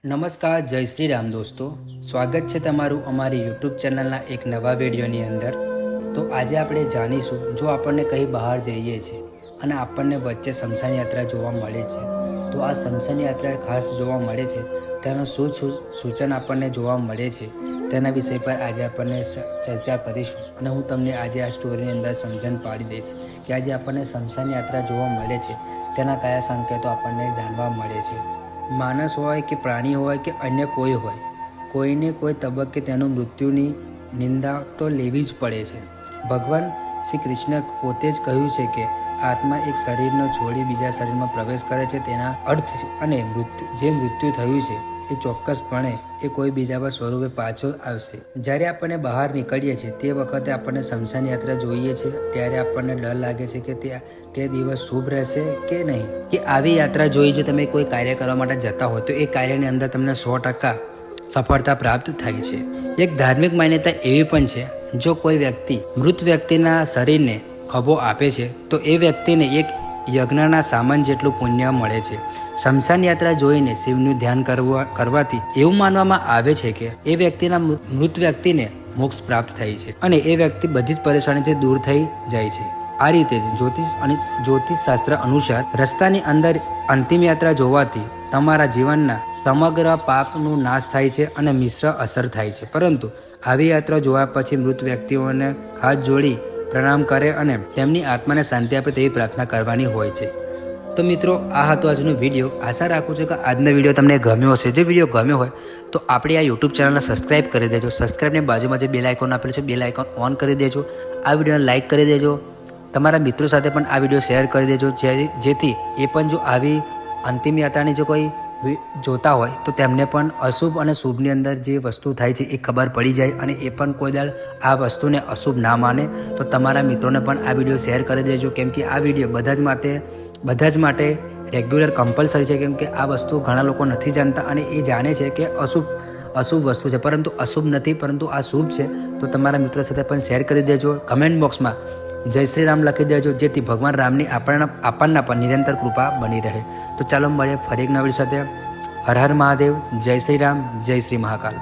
નમસ્કાર, જય શ્રી રામ દોસ્તો. સ્વાગત છે તમારું અમારી યુટ્યુબ ચેનલના એક નવા વિડીયોની અંદર. તો આજે આપણે જાણીશું, જો આપણને કંઈ બહાર જઈએ છીએ અને આપણને વચ્ચે સ્મશાન યાત્રા જોવા મળે છે, તો આ સ્મશાન યાત્રા ખાસ જોવા મળે છે તેનું શું સૂચન આપણને જોવા મળે છે તેના વિષય પર આજે આપણને ચર્ચા કરીશું. અને હું તમને આજે આ સ્ટોરીની અંદર સમજણ પાડી દઈશ કે આજે આપણને સ્મશાન યાત્રા જોવા મળે છે તેના કયા સંકેતો આપણને જાણવા મળે છે. માણસ હોય કે પ્રાણી હોય કે અન્ય કોઈ હોય, કોઈને કોઈ તબક્કે તેનું મૃત્યુની નિંદા તો લેવી જ પડે છે. ભગવાન શ્રી કૃષ્ણ પોતે જ કહ્યું છે કે આત્મા એક શરીરનો છોડી બીજા શરીરમાં પ્રવેશ કરે છે, તેના અર્થ અને જે મૃત્યુ થયું છે એ ચોક્કસપણે એ કોઈ બીજા પર સ્વરૂપે પાછો આવશે. જ્યારે આપણને બહાર નીકળીએ છીએ તે વખતે આપણને સ્મશાન યાત્રા જોઈએ છીએ ત્યારે આપણને ડર લાગે છે કે તે દિવસ શુભ રહેશે કે નહીં, કે આવી યાત્રા જોઈ જો તમે કોઈ કાર્ય કરવા માટે જતા હોય તો એ કાર્યની અંદર તમને 100% સફળતા પ્રાપ્ત થાય છે. એક ધાર્મિક માન્યતા એવી પણ છે, જો કોઈ વ્યક્તિ મૃત વ્યક્તિના શરીરને ખભો આપે છે તો એ વ્યક્તિને એક યજ્ઞના સામાન જેટલું પુણ્ય મળે છે. સ્મશાન યાત્રા જોઈને શિવનું ધ્યાન કરવાથી એવું માનવામાં આવે છે કે એ વ્યક્તિના મૃત વ્યક્તિને મોક્ષ પ્રાપ્ત થાય છે અને એ વ્યક્તિ બધી જ પરેશાનીથી દૂર થઈ જાય છે. આ રીતે જ જ્યોતિષ શાસ્ત્ર અનુસાર રસ્તાની અંદર અંતિમ યાત્રા જોવાથી તમારા જીવનના સમગ્ર પાપનું નાશ થાય છે અને મિશ્ર અસર થાય છે. પરંતુ આવી યાત્રા જોવા પછી મૃત વ્યક્તિઓને હાથ જોડી પ્રણામ કરે અને તેમની આત્માને શાંતિ આપે તેવી પ્રાર્થના કરવાની હોય છે. તો મિત્રો, આ હતો આજનો વિડીયો. આશા રાખું છું કે આજનો વિડીયો તમને ગમ્યો હશે. જો વિડીયો ગમ્યો હોય તો આપણી આ યુટ્યુબ ચેનલને સબસ્ક્રાઈબ કરી દેજો. સબસ્ક્રાઈબની બાજુમાં જે બેલ આઇકોન આપેલું છે બેલ આઇકોન ઓન કરી દેજો. આ વિડીયોને લાઇક કરી દેજો. તમારા મિત્રો સાથે પણ આ વિડીયો શેર કરી દેજો, જેથી એ પણ જો આવી અંતિમ યાત્રાની જો કોઈ જોતા હોય તો તેમને પણ અશુભ અને શુભની અંદર જે વસ્તુ થાય છે એ ખબર પડી જાય અને એ પણ કોઈ દાડ આ વસ્તુને અશુભ ના માને. તો તમારા મિત્રોને પણ આ વિડીયો શેર કરી દેજો, કેમ કે આ વિડીયો બધા જ માટે રેગ્યુલર કમ્પલસરી છે, કેમ કે આ વસ્તુ ઘણા લોકો નથી જાણતા અને એ જાણે છે કે અશુભ વસ્તુ છે, પરંતુ અશુભ નથી, પરંતુ આ શુભ છે. તો તમારા મિત્રો સાથે પણ શેર કરી દેજો. કમેન્ટ બોક્સમાં જય શ્રી રામ લખી દેજો, જેથી ભગવાન રામની આપણના પર નિરંતર કૃપા બની રહે. તો ચાલો મળીએ ફરી એક નવી સાથે. હર હર મહાદેવ. જય શ્રી રામ, જય શ્રી મહાકાલ.